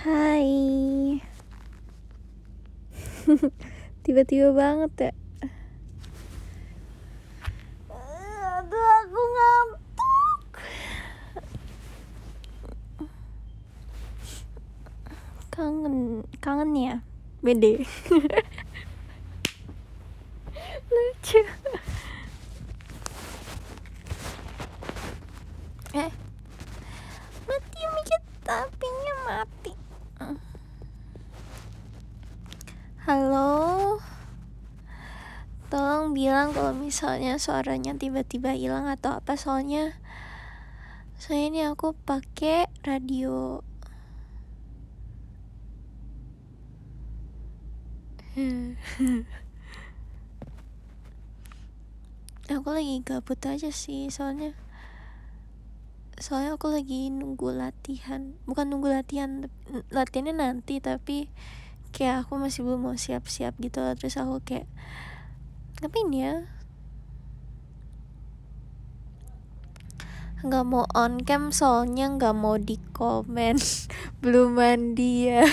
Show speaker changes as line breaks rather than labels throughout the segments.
Hai. Tiba-tiba banget ya. Aduh, aku ngantuk. Kangen ya. Bede. Lucu. Mati mikir tapinya mati. Halo. Tolong bilang kalau misalnya suaranya tiba-tiba hilang atau apa, soalnya ini aku pakai radio. Aku lagi gabut aja sih, soalnya aku lagi nunggu latihan. Bukan nunggu latihan, latihannya nanti, tapi kayak aku masih belum mau siap-siap gitu. Terus aku kayak ngapain ya, nggak mau on cam soalnya nggak mau di komen. Belum mandi ya.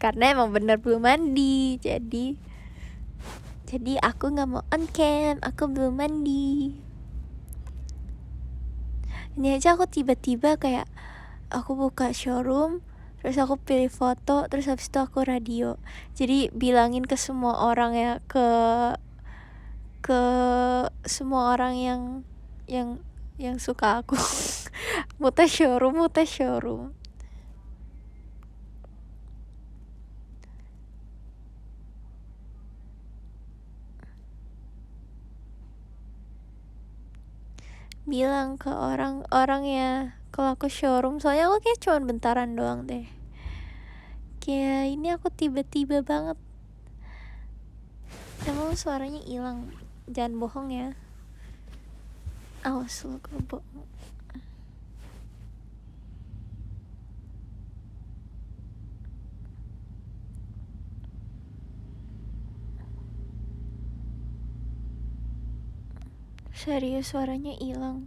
Karena emang bener belum mandi, jadi aku nggak mau on cam, aku belum mandi. Ini aja aku tiba-tiba kayak aku buka showroom, terus aku pilih foto, terus habis itu aku radio. Jadi bilangin ke semua orang ya, ke semua orang yang suka aku. muta showroom. Bilang ke orang-orang ya kalau aku showroom, soalnya aku kayak cuma bentaran doang deh. Kayak ini aku tiba-tiba banget. Emang suaranya hilang, jangan bohong ya. Awas lu kalau bohong. Serius suaranya hilang.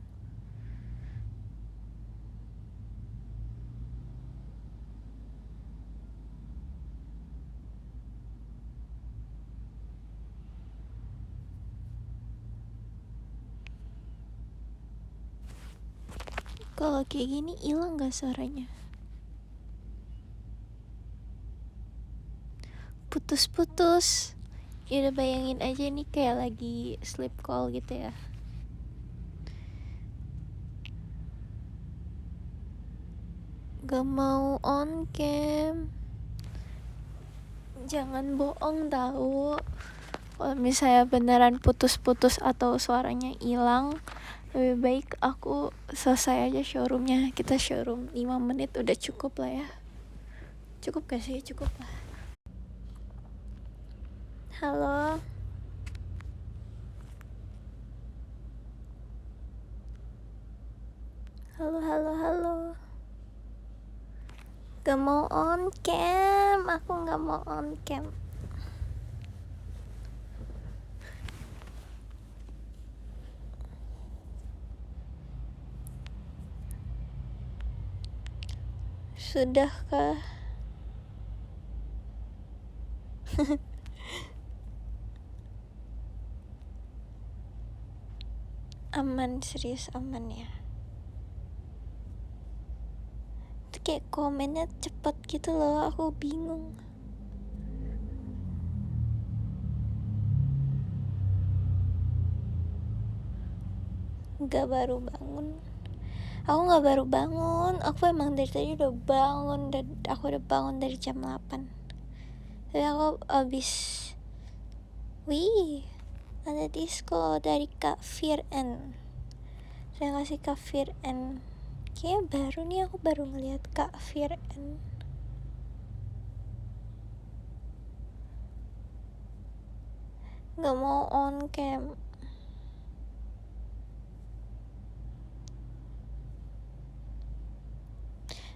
Kalau kayak gini hilang gak suaranya? Putus-putus. Ya udah, bayangin aja nih kayak lagi sleep call gitu ya. Gak mau on cam. Jangan bohong tahu. Kalau misalnya beneran putus-putus atau suaranya hilang, lebih baik aku selesai aja showroomnya. Kita showroom 5 menit udah cukup lah ya. Cukup gak sih? Cukup lah. Halo. Halo. Gak mau on cam. Aku gak mau on cam. Sudahkah? Aman, serius aman ya. Itu kayak komennya cepet gitu loh, aku bingung. Gak baru bangun. Aku gak baru bangun. Aku emang dari tadi udah bangun. Aku udah bangun dari jam 8. Tapi aku abis, wih, ada disco dari Kak Fir'en. Saya kasih Kak Fir'en. Kayaknya baru nih, aku baru ngeliat Kak Fir'en. Gak mau on cam.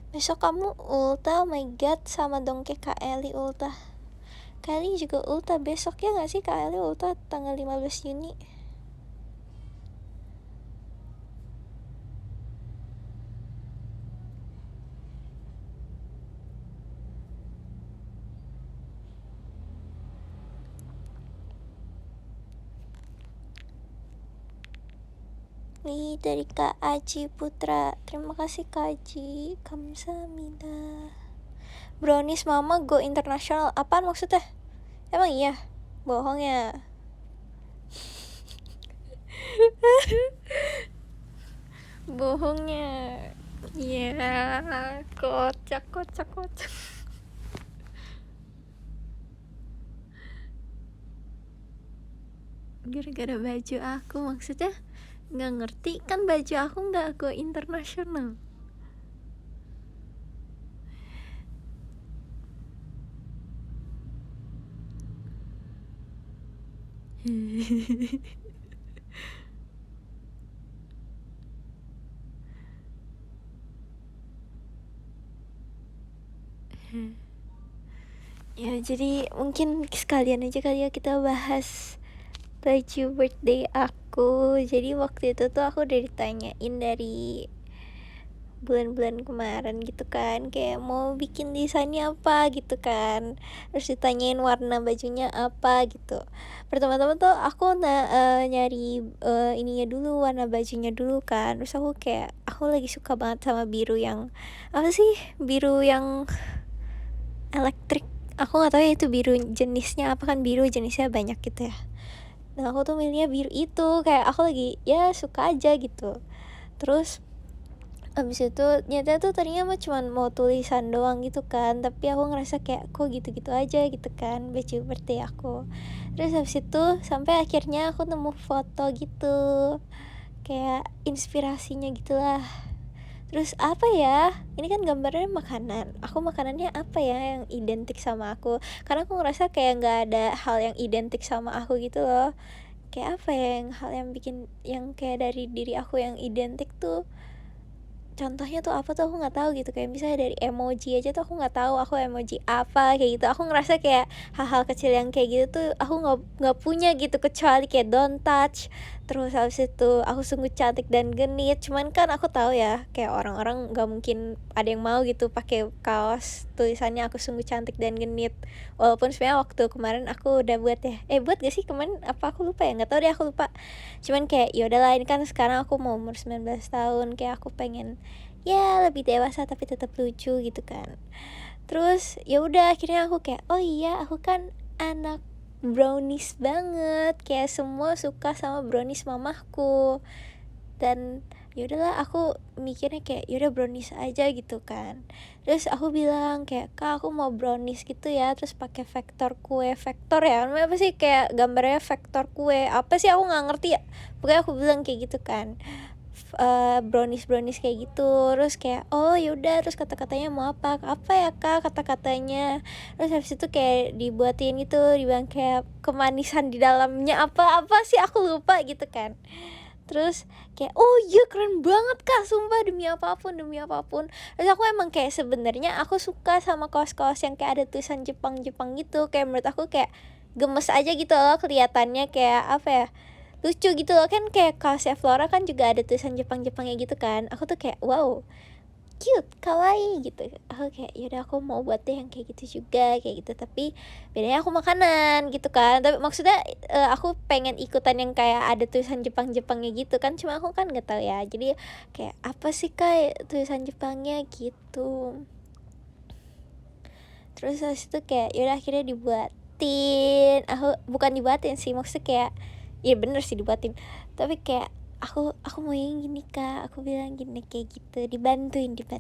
Besok kamu ulta, oh my god, sama dong kayak Kak Eli ulta. Kak Eli juga ulta besok ya gak sih? Kak Eli ulta tanggal 15 Juni. Nih dari Kak Aji Putra. Terima kasih Kak Aji. Kamsahamnida. Brownies mama go internasional. Apaan maksudnya? Emang iya? Bohong ya. Bohongnya. Iya, kocak. Gara-gara baju aku, maksudnya nggak ngerti kan, baju aku nggak go internasional. Ya jadi mungkin sekalian aja kali ya kita bahas baju birthday aku. Jadi waktu itu tuh aku udah ditanyain dari bulan-bulan kemarin gitu kan, kayak mau bikin desainnya apa gitu kan, terus ditanyain warna bajunya apa gitu. Pertama-tama tuh aku nyari ininya dulu, warna bajunya dulu kan. Terus aku kayak aku lagi suka banget sama biru yang apa sih, biru yang elektrik. Aku nggak tahu ya itu biru jenisnya apa, kan biru jenisnya banyak gitu ya. Nah aku tuh milihnya biru itu, kayak aku lagi ya suka aja gitu. Terus abis itu nyata tuh tadinya mah cuman mau tulisan doang gitu kan, tapi aku ngerasa kayak kok gitu-gitu aja gitu kan baju birthday aku. Terus habis itu sampai akhirnya aku nemu foto gitu, kayak inspirasinya gitulah. Terus apa ya, ini kan gambarnya makanan, aku makanannya apa ya yang identik sama aku, karena aku ngerasa kayak nggak ada hal yang identik sama aku gitu loh. Kayak apa ya yang hal yang bikin yang kayak dari diri aku yang identik tuh, contohnya tuh apa tuh aku nggak tahu gitu. Kayak misalnya dari emoji aja tuh aku nggak tahu aku emoji apa kayak gitu. Aku ngerasa kayak hal-hal kecil yang kayak gitu tuh aku nggak punya gitu, kecuali kayak don't touch. Terus habis itu aku sungguh cantik dan genit. Cuman kan aku tahu ya kayak orang-orang nggak mungkin ada yang mau gitu pakai kaos tulisannya aku sungguh cantik dan genit. Walaupun sebenarnya waktu kemarin aku udah buat ya, buat gak sih kemarin, apa aku lupa ya, nggak tahu deh, aku lupa. Cuman kayak ya udahlah, ini kan sekarang aku mau umur 19 tahun, kayak aku pengen ya lebih dewasa tapi tetap lucu gitu kan. Terus ya udah akhirnya aku kayak oh iya aku kan anak brownies banget, kayak semua suka sama brownies mamahku. Dan ya udahlah aku mikirnya kayak yaudah brownies aja gitu kan. Terus aku bilang kayak kak aku mau brownies gitu ya, terus pakai vektor kue, vektor ya namanya apa sih, kayak gambarnya vektor kue apa sih aku nggak ngerti ya, pokoknya aku bilang kayak gitu kan. Brownies kayak gitu. Terus kayak oh yaudah, terus kata-katanya mau apa ya kak, kata-katanya. Terus habis itu kayak dibuatin gitu, dibilang kayak kemanisan di dalamnya apa sih aku lupa gitu kan. Terus kayak oh iya keren banget kak, sumpah demi apapun. Terus aku emang kayak sebenarnya aku suka sama kaos-kaos yang kayak ada tulisan Jepang gitu, kayak menurut aku kayak gemes aja gitu loh kelihatannya, kayak apa ya, lucu gitu loh kan. Kayak kaosnya Flora kan juga ada tulisan Jepangnya gitu kan. Aku tuh kayak wow cute, kawaii gitu. Aku kayak yaudah aku mau buat deh yang kayak gitu juga, kayak gitu. Tapi bedanya aku makanan gitu kan. Tapi maksudnya aku pengen ikutan yang kayak ada tulisan Jepangnya gitu kan. Cuma aku kan nggak tahu ya. Jadi kayak apa sih kayak tulisan Jepangnya gitu. Terus habis itu kayak yaudah akhirnya dibuatin. Aku bukan dibuatin sih, maksudnya kayak ya bener sih dibuatin. Tapi kayak aku mau yang gini kak, aku bilang gini kayak gitu, dibantuin gitu.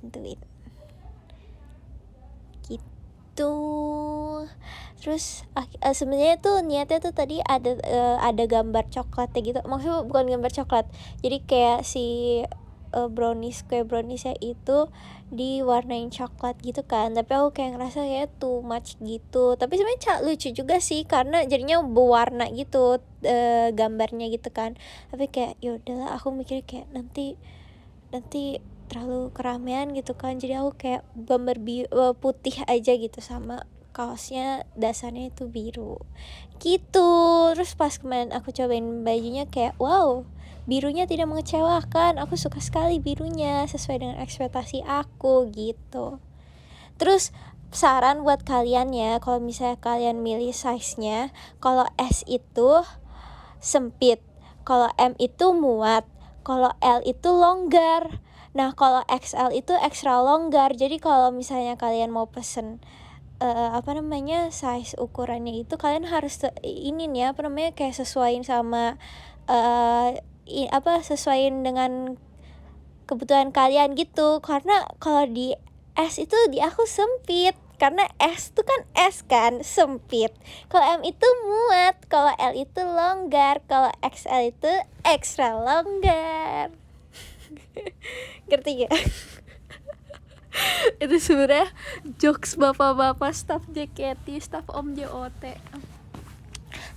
Terus sebenarnya tuh niatnya tuh tadi ada gambar coklatnya gitu, maksudnya bukan gambar coklat, jadi kayak si kue browniesnya itu diwarnain coklat gitu kan. Tapi aku kayak ngerasa kayak too much gitu. Tapi sebenarnya lucu juga sih karena jadinya berwarna gitu gambarnya gitu kan. Tapi kayak ya udahlah, aku mikir kayak nanti terlalu keramaian gitu kan. Jadi aku kayak gambar putih aja gitu, sama kaosnya dasarnya itu biru gitu. Terus pas kemarin aku cobain bajunya kayak wow, birunya tidak mengecewakan. Aku suka sekali birunya, sesuai dengan ekspektasi aku gitu. Terus saran buat kalian ya, kalau misalnya kalian milih size-nya, kalau S itu sempit, kalau M itu muat, kalau L itu longgar. Nah kalau XL itu extra longgar. Jadi kalau misalnya kalian mau pesen size ukurannya itu, kalian harus ini nih kayak sesuaiin sama sesuaiin dengan kebutuhan kalian gitu. Karena kalau di S itu di aku sempit, karena S itu kan S kan sempit. Kalau M itu muat, kalau L itu longgar, kalau XL itu extra longgar. Ngerti gak? Itu sebenarnya jokes bapak-bapak staff JKT, staff Om JOT.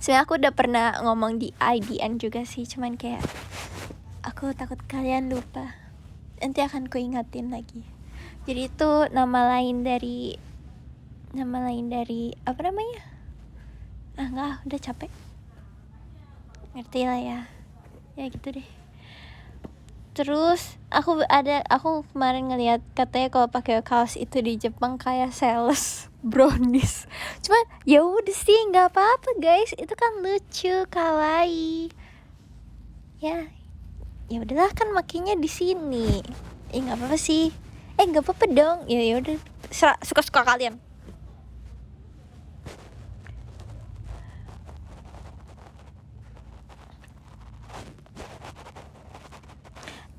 Sebenarnya aku udah pernah ngomong di IDN juga sih, cuman kayak aku takut kalian lupa. Nanti akan kuingatin lagi. Jadi itu nama lain dari apa namanya? Enggak, udah capek. Ngerti lah ya. Ya gitu deh. Terus aku kemarin ngeliat katanya kalau pakai kaos itu di Jepang kayak sales brownies. Cuman ya udah sih, nggak apa-apa guys, itu kan lucu, kawaii. Ya udahlah, kan makainya di sini. Nggak apa-apa sih. Nggak apa-apa dong. Ya udah, suka-suka kalian.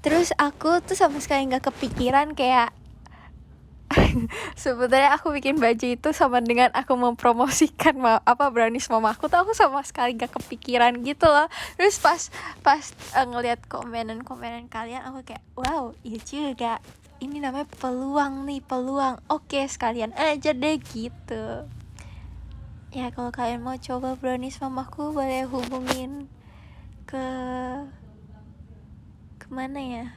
Terus aku tuh sama sekali nggak kepikiran kayak sebenarnya aku bikin baju itu sama dengan aku mempromosikan brownies mama aku tuh, aku sama sekali nggak kepikiran gitu loh. Terus pas ngelihat komenan kalian, aku kayak wow, iya juga, ini namanya peluang. Oke, sekalian aja deh gitu. Ya kalau kalian mau coba brownies mamaku, boleh hubungin ke kemana ya?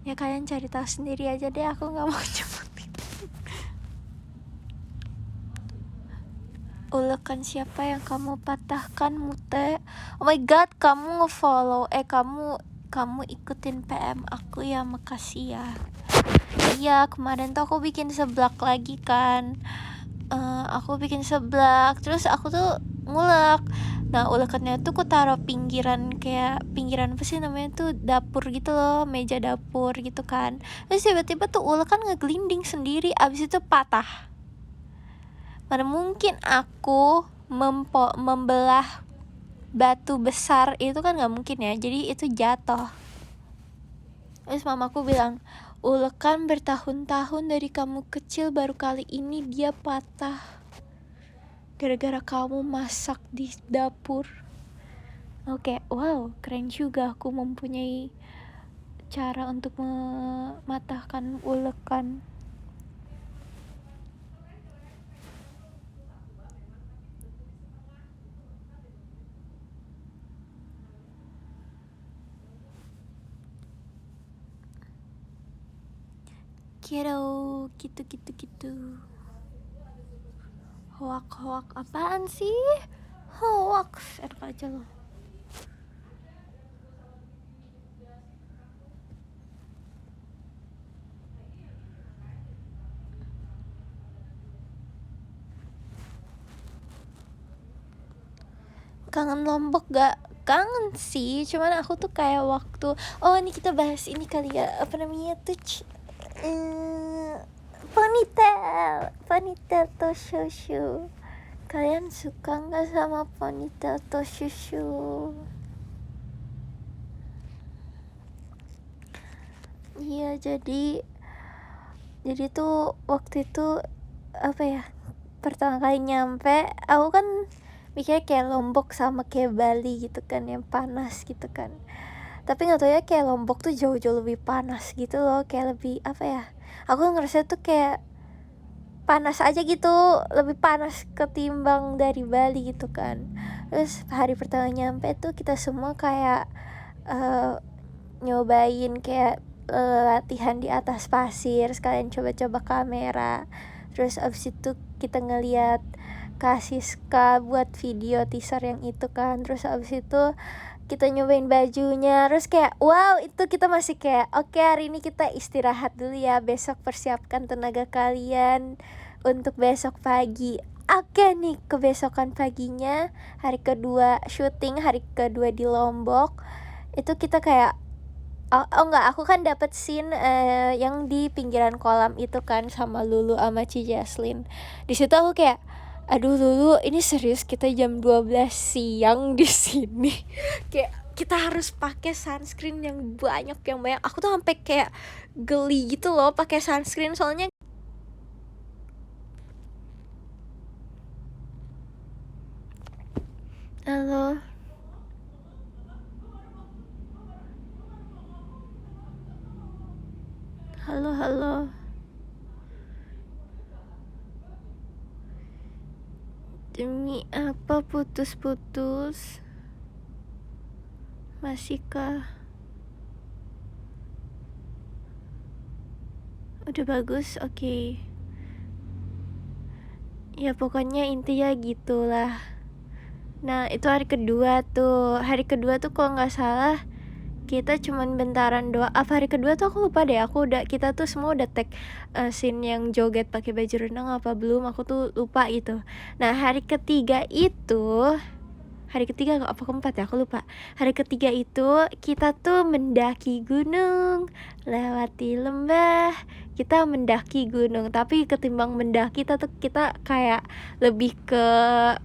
Ya kalian cari tahu sendiri aja deh, aku nggak mau nyebutin. Ulekan siapa yang kamu patahkan, Mute? Oh my god, kamu ngefollow kamu ikutin PM aku ya, makasih ya. Iya, kemarin tuh aku bikin seblak lagi kan. Terus aku tuh ngulek. Nah ulekannya tuh aku taruh pinggiran apa sih namanya tuh, dapur gitu loh, meja dapur gitu kan. Terus tiba-tiba tuh ulekan ngegelinding sendiri, abis itu patah. Mana mungkin aku membelah batu besar itu kan, nggak mungkin ya, jadi itu jatuh. Terus mamaku bilang, ulekan bertahun-tahun dari kamu kecil, baru kali ini dia patah gara-gara kamu masak di dapur. Oke, wow, keren juga aku mempunyai cara untuk mematahkan ulekan. Gitu. Hoak apaan sih? Hoax, enak aja loh. Kangen Lombok gak? Kangen sih, cuman aku tuh kayak waktu ini kita bahas ini kali ya, apa namanya tuh, ponytail to shushu. Kalian suka nggak sama ponytail to shushu? Iya, jadi tuh waktu itu apa ya, pertama kali nyampe aku kan mikirnya kayak Lombok sama kayak Bali gitu kan, yang panas gitu kan. Tapi nggak tahu ya, kayak Lombok tuh jauh-jauh lebih panas gitu loh, kayak lebih apa ya, aku ngerasa tuh kayak panas aja gitu, lebih panas ketimbang dari Bali gitu kan. Terus hari pertama nyampe tuh kita semua kayak nyobain kayak latihan di atas pasir, sekalian coba-coba kamera. Terus abis itu kita ngeliat Kasiska buat video teaser yang itu kan. Terus abis itu kita nyobain bajunya, terus kayak wow, itu kita masih kayak oke, hari ini kita istirahat dulu ya, besok persiapkan tenaga kalian untuk besok pagi. Oke nih, kebesokan paginya hari kedua syuting, hari kedua di Lombok, itu kita kayak enggak, aku kan dapet scene yang di pinggiran kolam itu kan sama Lulu sama Ci Jaslyn. Di situ aku kayak, aduh Lulu, ini serius kita jam 12 siang di sini. Kayak kita harus pakai sunscreen yang banyak. Aku tuh sampai kayak geli gitu loh pakai sunscreen, soalnya halo. Halo, halo. Demi apa putus-putus? Masihkah? Udah bagus, oke. Ya pokoknya intinya gitulah. Nah itu hari kedua tuh. Hari kedua tuh kalau nggak salah kita cuman bentaran doang. Apa hari kedua tuh aku lupa deh. Kita tuh semua udah tag scene yang joget pakai baju renang apa belum? Aku tuh lupa gitu. Nah hari ketiga apa keempat ya, aku lupa. Hari ketiga itu kita tuh mendaki gunung, lewati lembah. Kita mendaki gunung, tapi ketimbang mendaki kita kayak lebih ke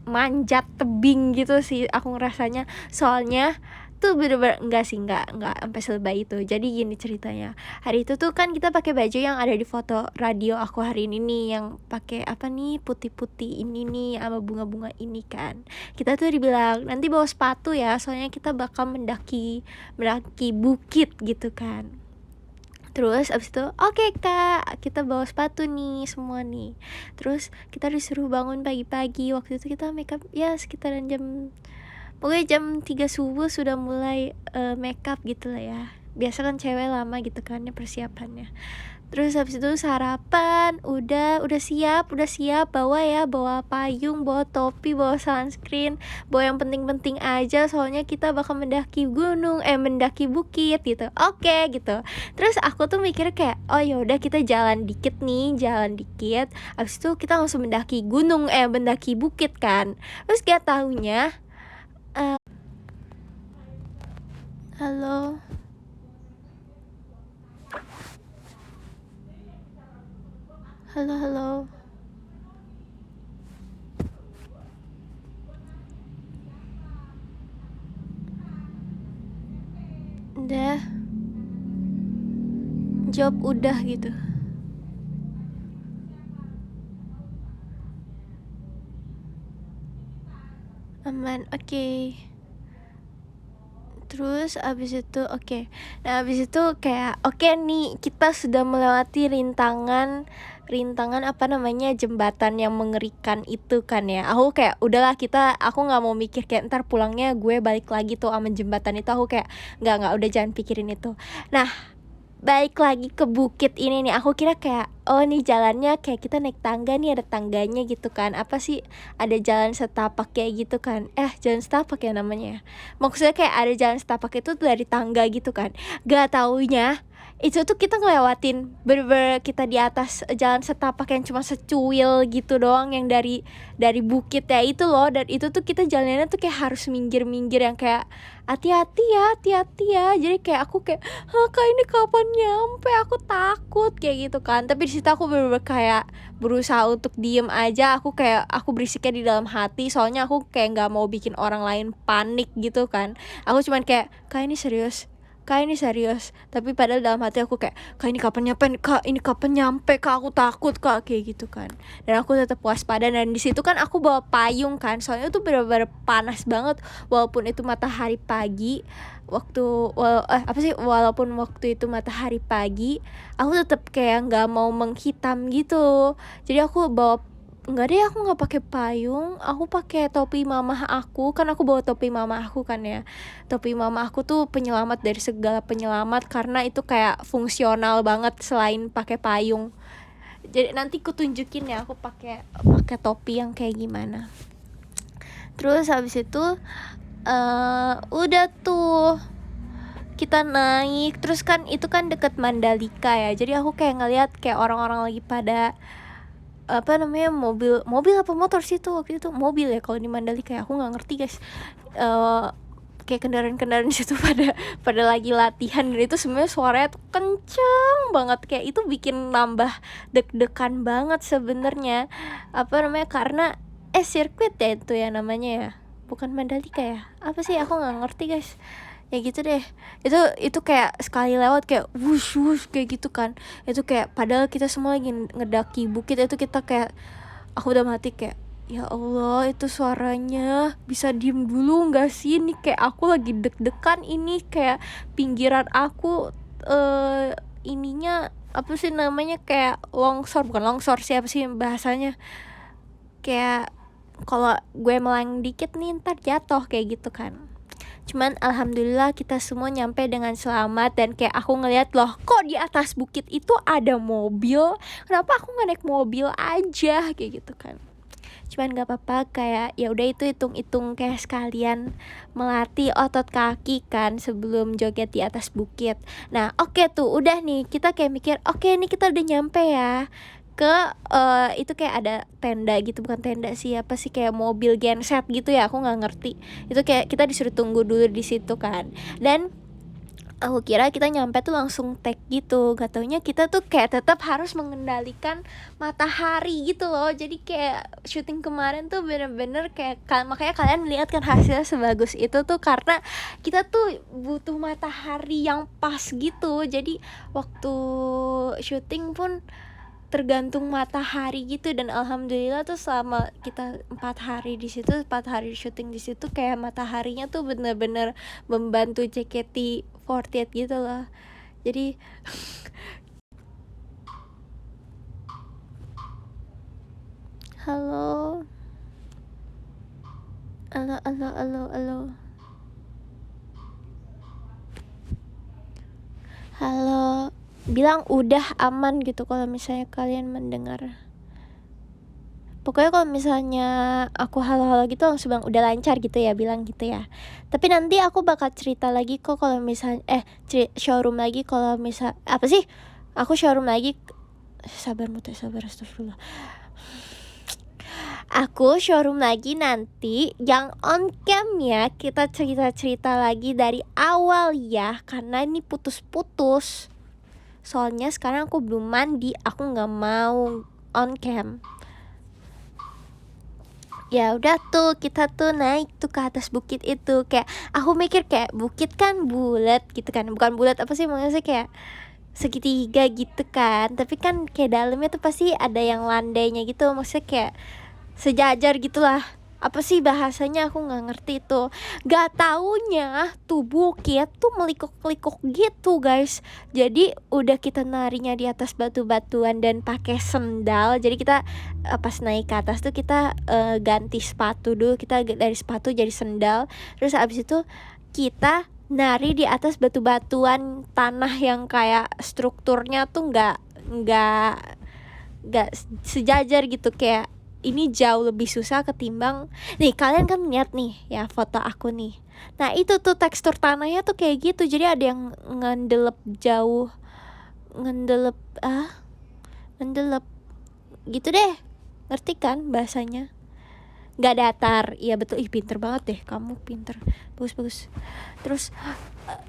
manjat tebing gitu sih aku ngerasanya. Soalnya tuh bener-bener enggak sampai selebay itu. Jadi gini ceritanya, hari itu tuh kan kita pakai baju yang ada di foto radio aku hari ini nih, yang pakai apa nih, putih-putih ini nih sama bunga-bunga ini kan. Kita tuh dibilang nanti bawa sepatu ya, soalnya kita bakal mendaki bukit gitu kan. Terus abis itu oke, kak, kita bawa sepatu nih semua nih. Terus kita disuruh bangun pagi-pagi. Waktu itu kita makeup ya sekitaran pokoknya jam 3 subuh sudah mulai makeup gitu lah ya. Biasa kan cewek lama gitu kan ya persiapannya. Terus habis itu sarapan, udah siap, bawa payung, bawa topi, bawa sunscreen, bawa yang penting-penting aja, soalnya kita bakal mendaki mendaki bukit gitu. Oke gitu. Terus aku tuh mikir kayak, oh ya udah kita jalan dikit. Habis itu kita langsung mendaki bukit kan. Terus gak taunya halo. Halo, halo. Udah. Jawab udah gitu. Aman, oke. Terus abis itu Nah abis itu kayak oke nih, kita sudah melewati rintangan apa namanya, jembatan yang mengerikan itu kan ya. Aku kayak udahlah, aku nggak mau mikir kayak ntar pulangnya gue balik lagi tuh sama jembatan itu. Aku kayak nggak, udah jangan pikirin itu. Nah balik lagi ke bukit ini nih, aku kira kayak oh nih jalannya kayak kita naik tangga nih, ada tangganya gitu kan. Apa sih, ada jalan setapak kayak gitu kan. Jalan setapak ya namanya. Maksudnya kayak ada jalan setapak itu dari tangga gitu kan. Gak taunya itu tuh kita ngelewatin bener-bener kita di atas jalan setapak yang cuma secuil gitu doang, yang dari bukit ya itu loh. Dan itu tuh kita jalannya tuh kayak harus minggir-minggir, yang kayak hati-hati ya. Jadi kayak aku kayak, kak ini kapan nyampe, aku takut kayak gitu kan. Tapi di situ aku bener-bener kayak berusaha untuk diem aja. Aku berisiknya di dalam hati, soalnya aku kayak nggak mau bikin orang lain panik gitu kan. Aku cuman kayak, kak ini serius. Tapi padahal dalam hati aku kayak, kak ini kapan nyampe kak, aku takut kak, kayak gitu kan. Dan aku tetap waspada. Dan di situ kan aku bawa payung kan, soalnya itu benar-benar panas banget. Walaupun itu matahari pagi, walaupun waktu itu matahari pagi, aku tetap kayak nggak mau menghitam gitu. Jadi aku nggak pakai payung, aku pakai topi mama aku kan. Aku bawa topi mama aku kan ya. Topi mama aku tuh penyelamat dari segala penyelamat, karena itu kayak fungsional banget selain pakai payung. Jadi nanti ku tunjukin ya aku pakai topi yang kayak gimana. Terus habis itu udah tuh kita naik. Terus kan itu kan deket Mandalika ya. Jadi aku kayak ngeliat kayak orang-orang lagi pada apa namanya, mobil apa motor sih tuh waktu itu. Mobil ya kalau di Mandalika ya, aku nggak ngerti guys. kayak kendaraan-kendaraan di situ pada lagi latihan, dan itu sebenarnya suaranya tuh kenceng banget, kayak itu bikin nambah deg-degan banget sebenarnya. Apa namanya, karena sirkuit ya itu ya namanya ya, bukan Mandalika ya, apa sih, aku nggak ngerti guys, ya gitu deh. Itu kayak sekali lewat kayak wush wush kayak gitu kan, itu kayak padahal kita semua lagi ngedaki bukit, itu kita kayak, aku udah mati kayak, ya Allah, itu suaranya bisa diem dulu nggak sih, ini kayak aku lagi deg-degan, ini kayak pinggiran aku ininya apa sih namanya, kayak longsor, bukan longsor sih, apa sih bahasanya, kayak kalau gue melayang dikit nih ntar jatuh kayak gitu kan. Cuman alhamdulillah kita semua nyampe dengan selamat, dan kayak aku ngeliat, loh kok di atas bukit itu ada mobil, kenapa aku nggak naik mobil aja kayak gitu kan. Cuman nggak apa-apa, kayak ya udah, itu hitung-hitung kayak sekalian melatih otot kaki kan sebelum joget di atas bukit. Nah oke tuh udah nih, kita kayak mikir oke nih kita udah nyampe ya ke itu kayak ada tenda gitu, bukan tenda sih, apa sih, kayak mobil genset gitu ya, aku nggak ngerti. Itu kayak kita disuruh tunggu dulu di situ kan, dan aku kira kita nyampe tuh langsung take gitu, gak taunya kita tuh kayak tetap harus mengendalikan matahari gitu loh. Jadi kayak syuting kemarin tuh bener-bener kayak makanya kalian lihat kan hasilnya sebagus itu tuh karena kita tuh butuh matahari yang pas gitu. Jadi waktu syuting pun tergantung matahari gitu, dan alhamdulillah tuh selama kita 4 hari di situ, 4 hari syuting di situ, kayak mataharinya tuh bener-bener membantu JKT48 gitu loh. Jadi halo, halo, bilang udah aman gitu kalau misalnya kalian mendengar. Pokoknya kalau misalnya aku halo-halo gitu langsung bilang udah lancar gitu ya, bilang gitu ya. Tapi nanti aku bakal cerita lagi kok kalau misalnya showroom lagi kalau misal apa sih? Aku showroom lagi. Sabar astagfirullah. Aku showroom lagi nanti yang on cam ya, kita cerita-cerita lagi dari awal ya, karena ini putus-putus. Soalnya sekarang aku belum mandi, aku nggak mau on cam. Ya udah tuh, kita tuh naik tuh ke atas bukit itu, kayak aku mikir kayak bukit kan bulat gitu kan, bukan bulat apa sih, maksudnya kayak segitiga gitu kan, tapi kan kayak dalamnya tuh pasti ada yang landainya gitu, maksudnya kayak sejajar gitulah, apa sih bahasanya, aku nggak ngerti itu. Gak taunya tuh bukit tuh melikuk-likuk gitu guys. Jadi udah kita narinya di atas batu-batuan dan pakai sendal. Jadi kita pas naik ke atas tuh kita ganti sepatu dulu, kita dari sepatu jadi sendal. Terus abis itu kita nari di atas batu-batuan tanah yang kayak strukturnya tuh nggak sejajar gitu, kayak ini jauh lebih susah ketimbang nih, kalian kan lihat nih ya foto aku nih. Nah itu tuh tekstur tanahnya tuh kayak gitu, jadi ada yang ngendelep jauh, ngendelep gitu deh, ngerti kan bahasanya, nggak datar. Iya betul, pinter banget deh kamu, pinter, bagus. Terus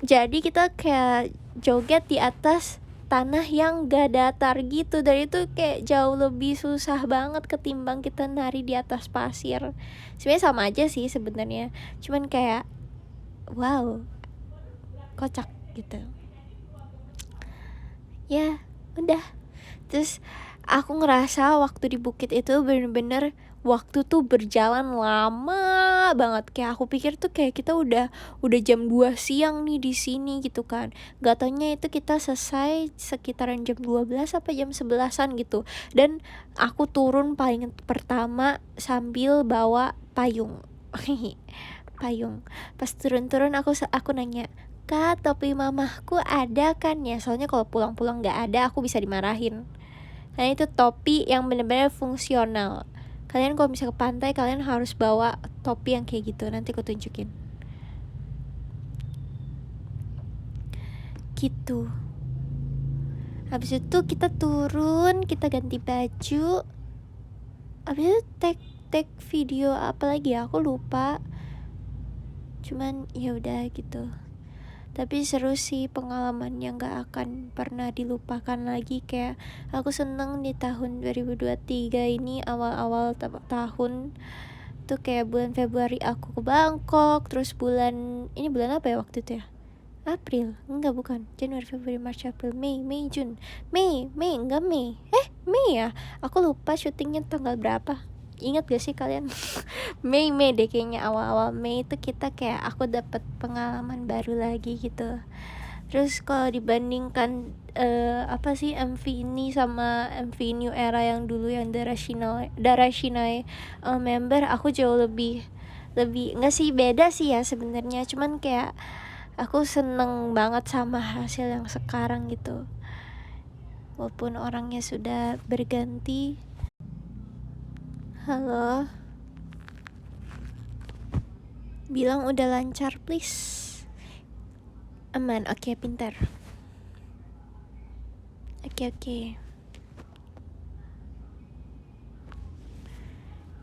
jadi kita kayak joget di atas tanah yang gak datar gitu, dan itu kayak jauh lebih susah banget ketimbang kita nari di atas pasir. Sebenarnya sama aja sih sebenarnya, cuman kayak wow, kocak gitu ya. Udah, terus aku ngerasa waktu di bukit itu bener-bener waktu tuh berjalan lama banget. Kayak aku pikir tuh kayak kita udah jam 2 siang nih di sini gitu kan. Gak taunya itu kita selesai sekitaran jam 12 apa jam 11-an gitu. Dan aku turun paling pertama sambil bawa payung. Payung. Pas turun-turun aku nanya, "Kak, topi mamahku ada kan ya?" Soalnya kalau pulang-pulang gak ada aku bisa dimarahin. Nah itu topi yang benar-benar fungsional. Kalian kalau bisa ke pantai, kalian harus bawa topi yang kayak gitu. Nanti aku tunjukin. Gitu. Habis itu kita turun, kita ganti baju. Habis itu take video apa lagi ya? Aku lupa. cuman ya udah gitu. Tapi seru sih, pengalaman yang gak akan pernah dilupakan lagi. Kayak aku seneng di tahun 2023 ini, awal-awal tahun tuh kayak bulan Februari aku ke Bangkok. Terus bulan apa ya waktu itu ya, April, enggak, bukan, Januari, Februari, Maret, April, Mei, Jun, enggak, Mei ya, aku lupa syutingnya tanggal berapa. Ingat gak sih kalian? Mei deh kayaknya, awal-awal Mei itu kita kayak aku dapat pengalaman baru lagi gitu. Terus kalau dibandingkan apa sih MV ini sama MV New Era yang dulu yang Darashinai member, aku jauh lebih enggak sih, beda sih ya sebenarnya, cuman kayak aku seneng banget sama hasil yang sekarang gitu. Walaupun orangnya sudah berganti. Halo, bilang udah lancar please. Aman, oke, pintar. Oke.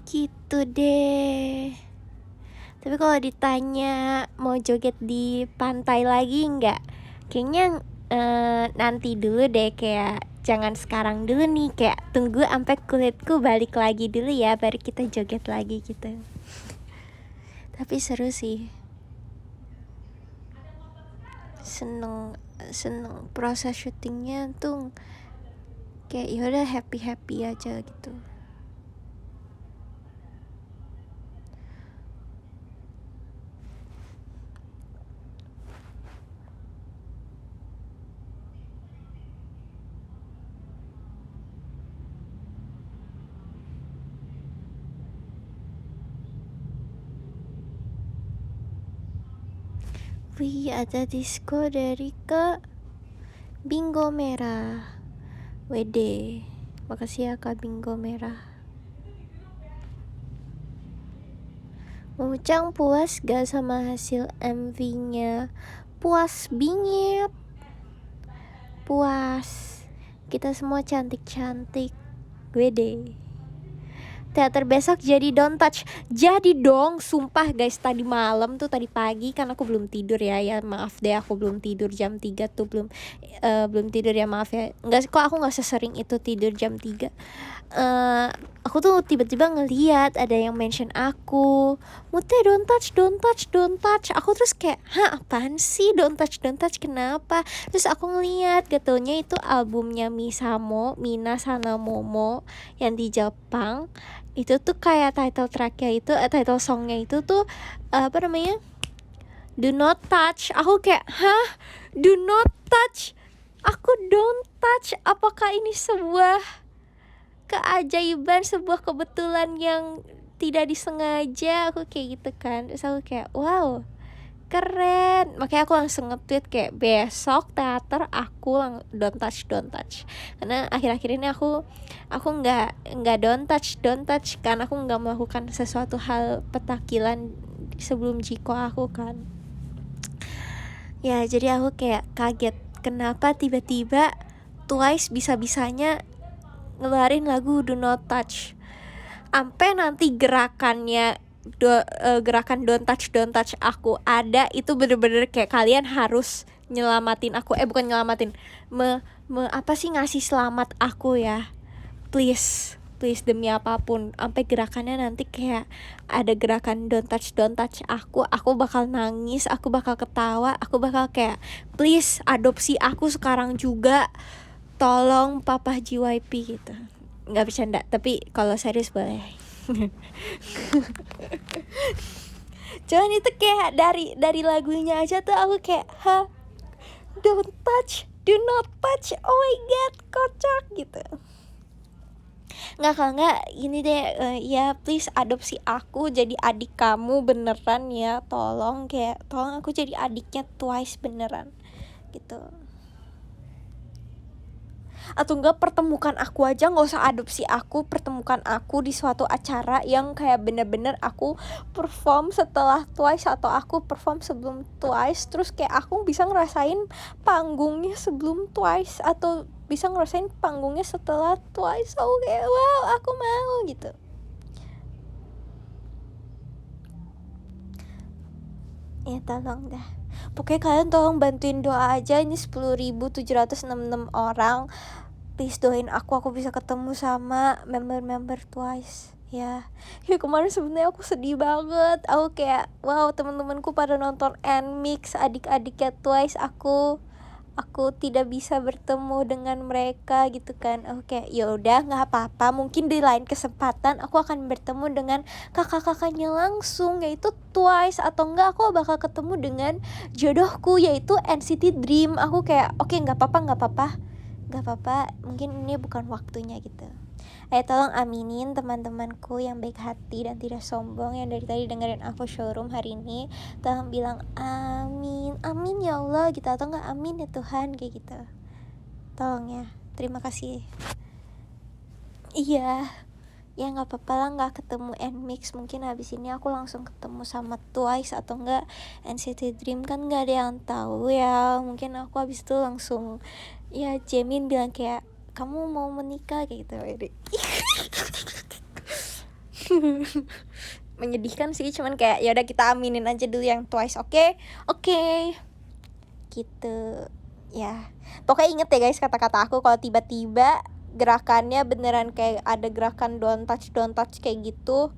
Gitu deh. Tapi kalau ditanya mau joget di pantai lagi nggak? Kayaknya nanti dulu deh, kayak jangan sekarang dulu nih, kayak tunggu sampai kulitku balik lagi dulu ya, baru kita joget lagi gitu. Tapi seru sih, seneng proses syutingnya tuh kayak yaudah happy aja gitu. Wih, ada disco dari Kak Bingo Merah. Wede, makasih ya Kak Bingo Merah. Mucang puas gak sama hasil MV-nya? Puas bingit. Puas. Kita semua cantik-cantik. Wede. Teater besok jadi don't touch. Jadi dong, sumpah guys, tadi malam tuh, tadi pagi kan aku belum tidur ya maaf deh, aku belum tidur jam 3 tuh, belum tidur ya, maaf ya. Enggak, kok aku enggak sesering itu tidur jam 3. Aku tuh tiba-tiba ngeliat ada yang mention aku, Mute don't touch. Aku terus kayak, apaan sih don't touch, kenapa? Terus aku ngeliat, gatunya itu albumnya Mina Sana Momo yang di Jepang. Itu tuh kayak title tracknya itu, title songnya itu tuh apa namanya, Do Not Touch. Aku kayak, Do Not Touch? Aku don't touch. Apakah ini sebuah keajaiban, sebuah kebetulan yang tidak disengaja? Aku kayak gitu kan. Terus aku kayak, wow, keren. Makanya aku langsung nge-tweet kayak, besok teater aku don't touch. Karena akhir-akhir ini aku nggak don't touch, karena aku nggak melakukan sesuatu hal petakilan sebelum jiko aku kan. Ya, jadi aku kayak kaget, kenapa tiba-tiba Twice bisa-bisanya ngeluarin lagu Do Not Touch. Sampai nanti gerakannya gerakan don't touch aku ada, itu bener-bener kayak kalian harus nyelamatin aku, bukan nyelamatin, apa sih, ngasih selamat aku ya, please demi apapun. Sampai gerakannya nanti kayak ada gerakan don't touch aku bakal nangis, aku bakal ketawa, aku bakal kayak, please adopsi aku sekarang juga, tolong Papa JYP gitu. Nggak bercanda, tapi kalau serius boleh. Cuman itu kayak dari lagunya aja tuh aku kayak, don't touch, do not touch, oh my god, kocak gitu. Kalau nggak ini deh, ya please adopsi aku jadi adik kamu beneran ya, tolong aku jadi adiknya Twice beneran gitu. Atau enggak, pertemukan aku aja, nggak usah adopsi aku, pertemukan aku di suatu acara yang kayak bener-bener aku perform setelah Twice, atau aku perform sebelum Twice, terus kayak aku bisa ngerasain panggungnya sebelum Twice, atau bisa ngerasain panggungnya setelah Twice. So kayak wow, aku mau gitu. Ya tolong dah. Pokoknya kalian tolong bantuin doa aja. Ini 10.766 orang. Please doain aku bisa ketemu sama member-member Twice. Ya kemarin sebenarnya aku sedih banget. Aku kayak wow, teman-temanku pada nonton NMIXX, adik-adiknya Twice. Aku tidak bisa bertemu dengan mereka gitu kan. Oke, ya udah nggak apa-apa. Mungkin di lain kesempatan aku akan bertemu dengan kakak-kakaknya langsung, yaitu Twice, atau enggak aku bakal ketemu dengan jodohku yaitu NCT Dream. Aku kayak oke, nggak apa-apa. Mungkin ini bukan waktunya gitu. Ayo tolong aminin teman-temanku yang baik hati dan tidak sombong yang dari tadi dengerin aku showroom hari ini. Tolong bilang amin ya Allah gitu, atau enggak amin ya Tuhan, kayak gitu. Tolong ya, terima kasih. Iya, ya nggak apa-apa lah nggak ketemu NMIXX. Mungkin habis ini aku langsung ketemu sama Twice atau enggak NCT Dream, kan nggak ada yang tahu ya. Mungkin aku habis itu langsung ya Jamin bilang kayak kamu mau menikah kayak gitu. Menyedihkan sih, cuman kayak ya udah kita aminin aja dulu yang Twice. Oke gitu ya. Pokoknya inget ya guys kata-kata aku, kalau tiba-tiba gerakannya beneran kayak ada gerakan don't touch kayak gitu,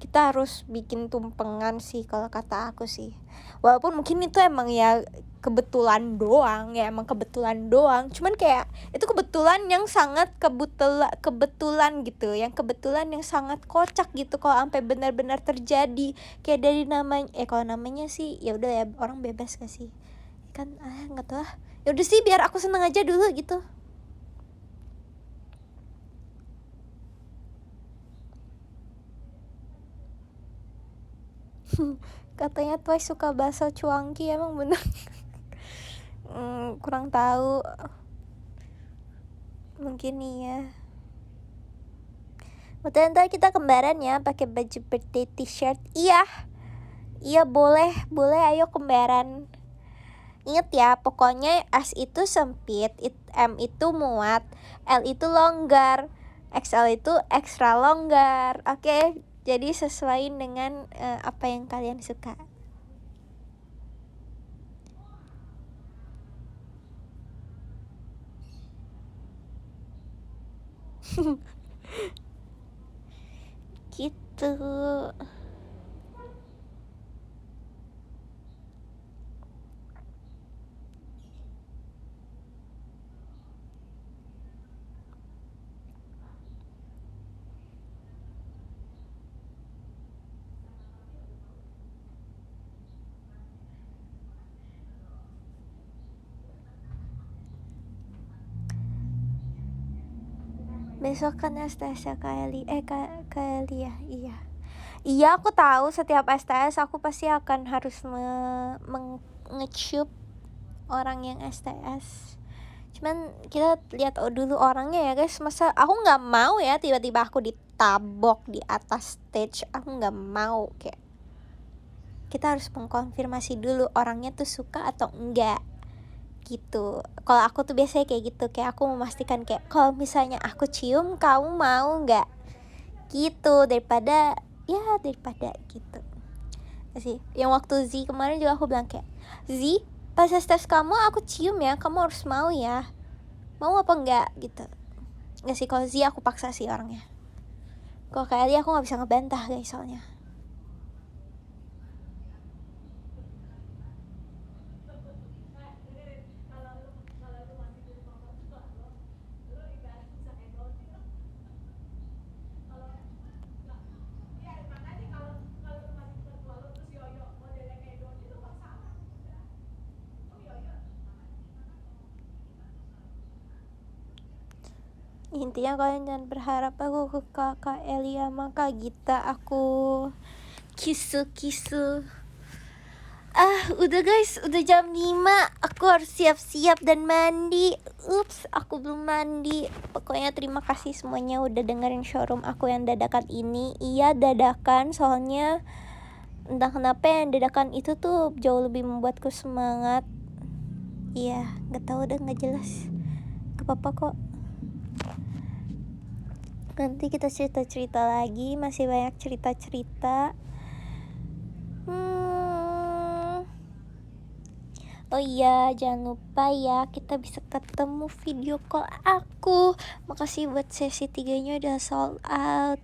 kita harus bikin tumpengan sih kalau kata aku sih. Walaupun mungkin itu emang ya kebetulan doang, cuman kayak itu kebetulan yang sangat kebetulan gitu, yang kebetulan yang sangat kocak gitu kalau sampai benar-benar terjadi. Kayak dari namanya, kalau namanya sih ya udah ya, orang bebas gak sih kan, nggak tahu lah. Ya udah sih, biar aku seneng aja dulu gitu. Katanya Twice suka bakso cuangki, emang bener? Kurang tahu, mungkin iya. Ntar kita kembaran ya pakai baju birthday t-shirt. Iya boleh, ayo kembaran. Ingat ya, pokoknya S itu sempit, M itu muat, L itu longgar, XL itu extra longgar. Oke, jadi sesuaiin dengan apa yang kalian suka. Gitu. Besok kan STS-nya Kaeli ya. Iya aku tahu setiap STS aku pasti akan harus nge-tube orang yang STS. Cuman kita lihat dulu orangnya ya guys. Masa aku nggak mau ya tiba-tiba aku ditabok di atas stage. Aku nggak mau. Kayak kita harus mengkonfirmasi dulu orangnya tuh suka atau enggak gitu. Kalau aku tuh biasanya kayak gitu, kayak aku memastikan kayak kalau misalnya aku cium kamu mau nggak gitu, daripada gitu sih. Yang waktu Z kemarin juga aku bilang kayak, Z pas tes kamu aku cium ya, kamu harus mau ya, mau apa enggak gitu. Nggak sih, kalau Z aku paksa sih orangnya. Kalau kayak dia aku nggak bisa ngebantah guys soalnya. Intinya kalian jangan berharap aku ke kakak Elia sama Kak Gita aku kisu. Udah guys, udah jam 5. Aku harus siap-siap dan mandi. Ups, aku belum mandi. Pokoknya terima kasih semuanya udah dengerin showroom aku yang dadakan ini. Iya dadakan, soalnya entah kenapa yang dadakan itu tuh jauh lebih membuatku semangat. Iya, gak tahu, udah gak jelas. Gak apa-apa kok. Nanti kita cerita-cerita lagi, masih banyak cerita-cerita. Oh iya, jangan lupa ya kita bisa ketemu video call aku. Makasih buat sesi 3-nya udah sold out.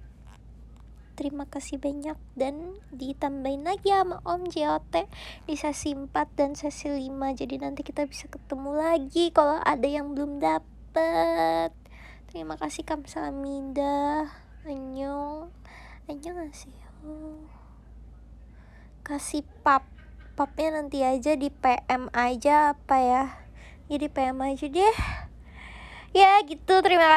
Terima kasih banyak, dan ditambahin lagi sama Om JOT di sesi 4 dan sesi 5. Jadi nanti kita bisa ketemu lagi kalau ada yang belum dapet. Terima kasih, kamsahamnida. Annyeong. Annyeonghaseyo. Kasih papnya nanti aja di PM aja apa ya. Jadi PM aja deh. Ya gitu, terima kasih.